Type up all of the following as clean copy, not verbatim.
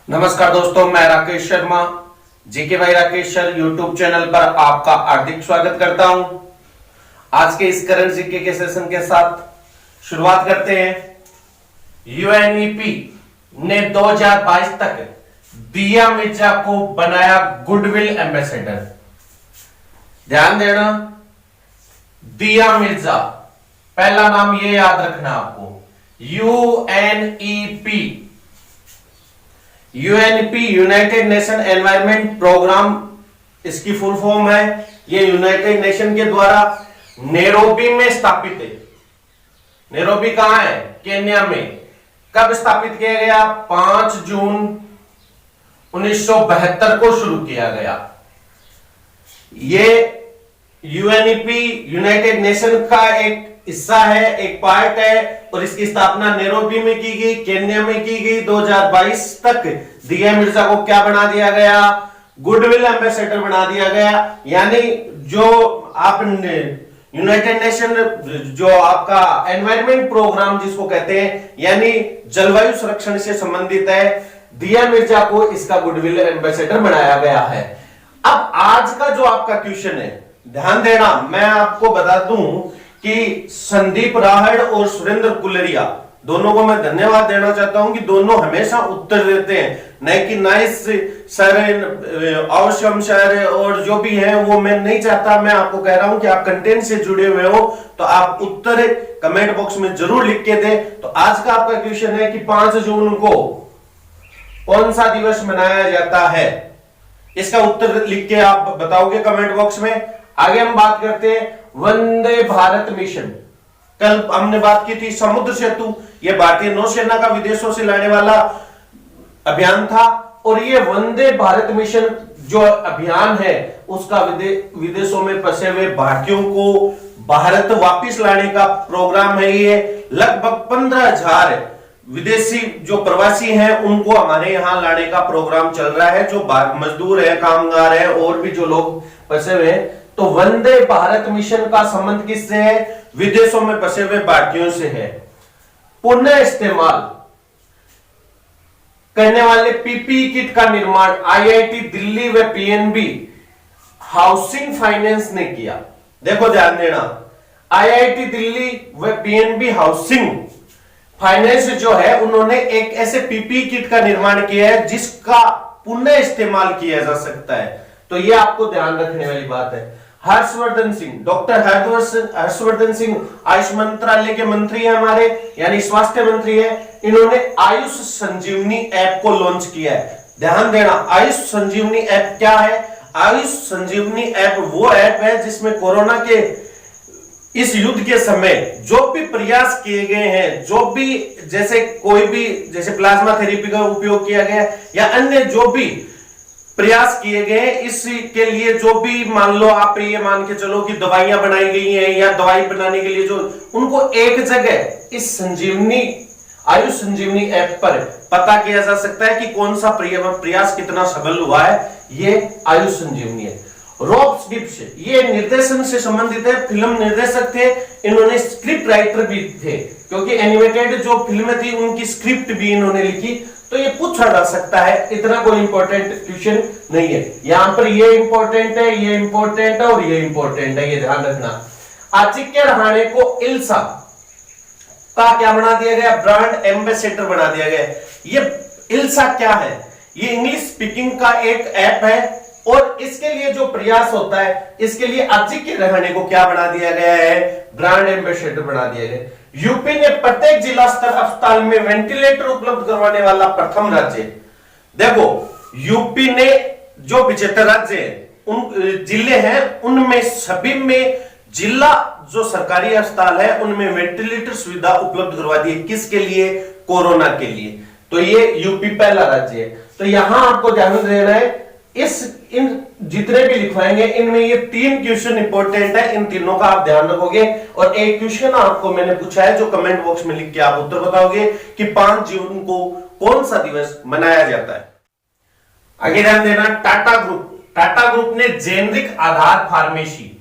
नमस्कार दोस्तों, मैं राकेश शर्मा जीके भाई राकेश सर यूट्यूब चैनल पर आपका हार्दिक स्वागत करता हूं। आज के इस करंट जीके के सेशन के साथ शुरुआत करते हैं। यूएनईपी ने 2022 तक दिया मिर्जा को बनाया गुडविल एम्बेसडर। ध्यान देना, दिया मिर्जा पहला नाम ये याद रखना आपको। UNEP United Nation Environment Programme इसकी फुल फॉर्म है। ये यूनाइटेड नेशन के द्वारा नैरोबी में स्थापित है। नैरोबी कहां है? केन्या में। कब स्थापित किया गया? 5 जून 1972 को शुरू किया गया। ये यूएनईपी यूनाइटेड नेशन का एक हिस्सा है, एक पार्ट है, और इसकी स्थापना नैरोबी में की गई, केन्या में की गई। 2022 तक दिया मिर्जा को क्या बना दिया गया? गुडविल एम्बेसडर बना दिया गया। यानी जो आप यूनाइटेड नेशन जो आपका एनवायरमेंट प्रोग्राम जिसको कहते हैं, यानी जलवायु संरक्षण से संबंधित है, दिया मिर्जा को इसका गुडविल एम्बेसडर बनाया गया है। अब आज का जो आपका क्वेश्चन है, ध्यान देना, मैं आपको बता दूं कि संदीप राहड़ और सुरेंद्र कुलरिया दोनों को मैं धन्यवाद देना चाहता हूं कि दोनों हमेशा उत्तर देते हैं। नहीं कि नाइस सर, औसम सर और जो भी है वो मैं नहीं चाहता। मैं आपको कह रहा हूं कि आप कंटेंट से जुड़े हुए हो तो आप उत्तर कमेंट बॉक्स में जरूर लिख के दें। तो आज का आपका क्वेश्चन है कि 5 जून को कौन सा दिवस मनाया जाता है? इसका उत्तर लिख के आप बताओगे कमेंट बॉक्स में। आगे हम बात करते हैं वंदे भारत मिशन। कल हमने बात की थी समुद्र सेतु। यह भारतीय नौसेना का विदेशों से लाने वाला अभियान था, और ये वंदे भारत मिशन जो अभियान है उसका विदेशों में फंसे हुए भारतीयों को भारत वापस लाने का प्रोग्राम है। ये लगभग 15,000 विदेशी जो प्रवासी हैं उनको हमारे यहां लाने का प्रोग्राम चल रहा है। जो मजदूर है, कामगार है, और भी जो लोग फंसे हुए हैं। तो वंदे भारत मिशन का संबंध किससे है? विदेशों में फंसे हुए भारतीयों से है। पुनः इस्तेमाल करने वाले पीपीई किट का निर्माण आईआईटी दिल्ली व पीएनबी हाउसिंग फाइनेंस ने किया। देखो ध्यान देना, आईआईटी दिल्ली व पीएनबी हाउसिंग फाइनेंस जो है उन्होंने एक ऐसे पीपीई किट का निर्माण किया है जिसका पुनः इस्तेमाल किया जा सकता है। तो ये आपको ध्यान रखने वाली बात है। हर्षवर्धन सिंह, डॉक्टर हर्षवर्धन सिंह आयुष मंत्रालय के मंत्री हैं हमारे, यानी स्वास्थ्य मंत्री हैं। इन्होंने आयुष संजीवनी ऐप को लॉन्च किया है। ध्यान देना, आयुष संजीवनी ऐप क्या है? आयुष संजीवनी ऐप वो ऐप है जिसमें कोरोना के इस युद्ध के समय जो भी प्रयास किए गए हैं, जो भी जैसे प्लाज्मा थेरेपी का उपयोग किया गया या अन्य जो भी प्रयास किए गए, इसके लिए जो भी मान लो आप ये मान के चलो कि दवाइयां बनाई गई हैं या दवाई बनाने के लिए जो उनको एक जगह इस आयुष संजीवनी ऐप पर पता किया जा सकता है कि कौन सा प्रयास कितना सफल हुआ है। ये आयुष संजीवनी है। रॉब गिब्स, ये निर्देशन से संबंधित है, फिल्म निर्देशक थे। इन्होंने स्क्रिप्ट राइटर भी थे, क्योंकि एनिमेटेड जो फिल्में थी उनकी स्क्रिप्ट भी इन्होंने लिखी। तो ये पूछा जा सकता है, इतना कोई इंपॉर्टेंट क्वेश्चन नहीं है। यहां पर ये इंपॉर्टेंट है, ये इंपॉर्टेंट है और ये इंपॉर्टेंट है, ये ध्यान रखना। आचिक्य रहाणे को इल्सा का क्या बना दिया गया? ब्रांड एम्बेसडर बना दिया गया। ये इल्सा क्या है? ये इंग्लिश स्पीकिंग का एक ऐप है, और इसके लिए जो प्रयास होता है, इसके लिए आचिक्य रहाणे को क्या बना दिया गया है? ब्रांड एम्बेसडर बना दिया गया। यूपी ने प्रत्येक जिला स्तर अस्पताल में वेंटिलेटर उपलब्ध करवाने वाला प्रथम राज्य। देखो, यूपी ने जो 75 राज्य उन जिले हैं उनमें सभी में जिला जो सरकारी अस्पताल है उनमें वेंटिलेटर सुविधा उपलब्ध करवा दी है। किसके लिए? कोरोना के लिए। तो ये यूपी पहला राज्य है। तो यहां आपको ध्यान देना है, इन जितने भी लिखवाएंगे इनमें ये 3 क्वेश्चन इंपॉर्टेंट है, इन तीनों का आप ध्यान रखोगे। और एक क्वेश्चन आपको मैंने पूछा है जो कमेंट बॉक्स में लिख के आप उत्तर बताओगे कि 5 जून को कौन सा दिवस मनाया जाता है। आगे ध्यान देना, टाटा ग्रुप ने जेनरिक आधार फार्मेसी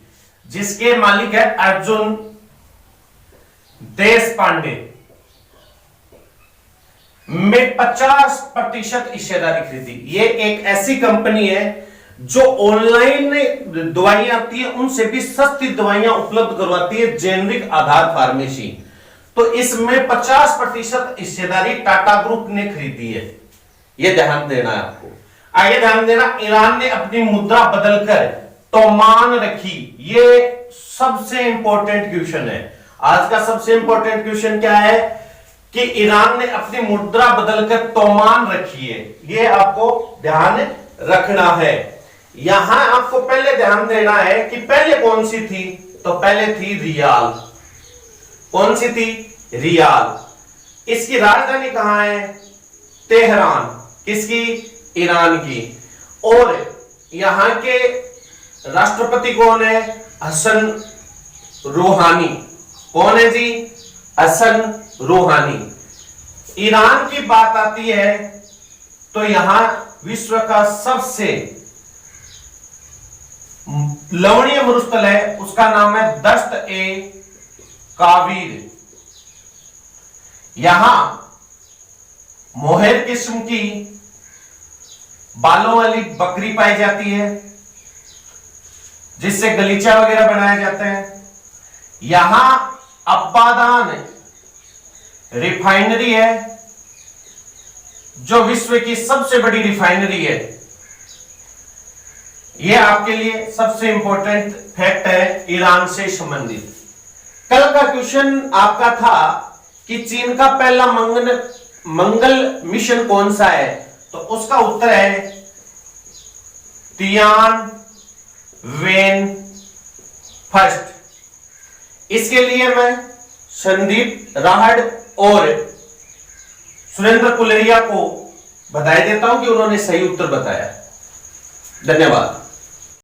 जिसके मालिक है अर्जुन देश पांडे में 50% हिस्सेदारी खरीदी। ये एक ऐसी कंपनी है जो ऑनलाइन दवाइयां आती है उनसे भी सस्ती दवाइयां उपलब्ध करवाती है, जेनरिक आधार फार्मेसी। तो इसमें 50% हिस्सेदारी टाटा ग्रुप ने खरीदी है, यह ध्यान देना है आपको। आगे ध्यान देना, ईरान ने अपनी मुद्रा बदलकर तोमान रखी। ये सबसे इंपॉर्टेंट क्वेश्चन है आज का। सबसे इंपॉर्टेंट क्वेश्चन क्या है कि ईरान ने अपनी मुद्रा बदलकर तोमान रखी है, ये आपको ध्यान रखना है। यहां आपको पहले ध्यान देना है कि पहले कौन सी थी, तो पहले थी रियाल। कौन सी थी? रियाल। इसकी राजधानी कहां है? तेहरान। किसकी? ईरान की। और यहां के राष्ट्रपति कौन है? हसन रूहानी। कौन है जी? हसन रूहानी। ईरान की बात आती है तो यहां विश्व का सबसे लवणीय मरुस्थल है, उसका नाम है दश्त-ए-कावीर। यहां मोहेर किस्म की बालों वाली बकरी पाई जाती है जिससे गलीचा वगैरह बनाए जाते हैं। यहां अब्बादान रिफाइनरी है जो विश्व की सबसे बड़ी रिफाइनरी है। यह आपके लिए सबसे इंपॉर्टेंट फैक्ट है ईरान से संबंधित। कल का क्वेश्चन आपका था कि चीन का पहला मंगल मिशन कौन सा है, तो उसका उत्तर है तियानवेन फर्स्ट। इसके लिए मैं संदीप राहड़ और सुरेंद्र कुलेरिया को बधाई देता हूं कि उन्होंने सही उत्तर बताया। धन्यवाद।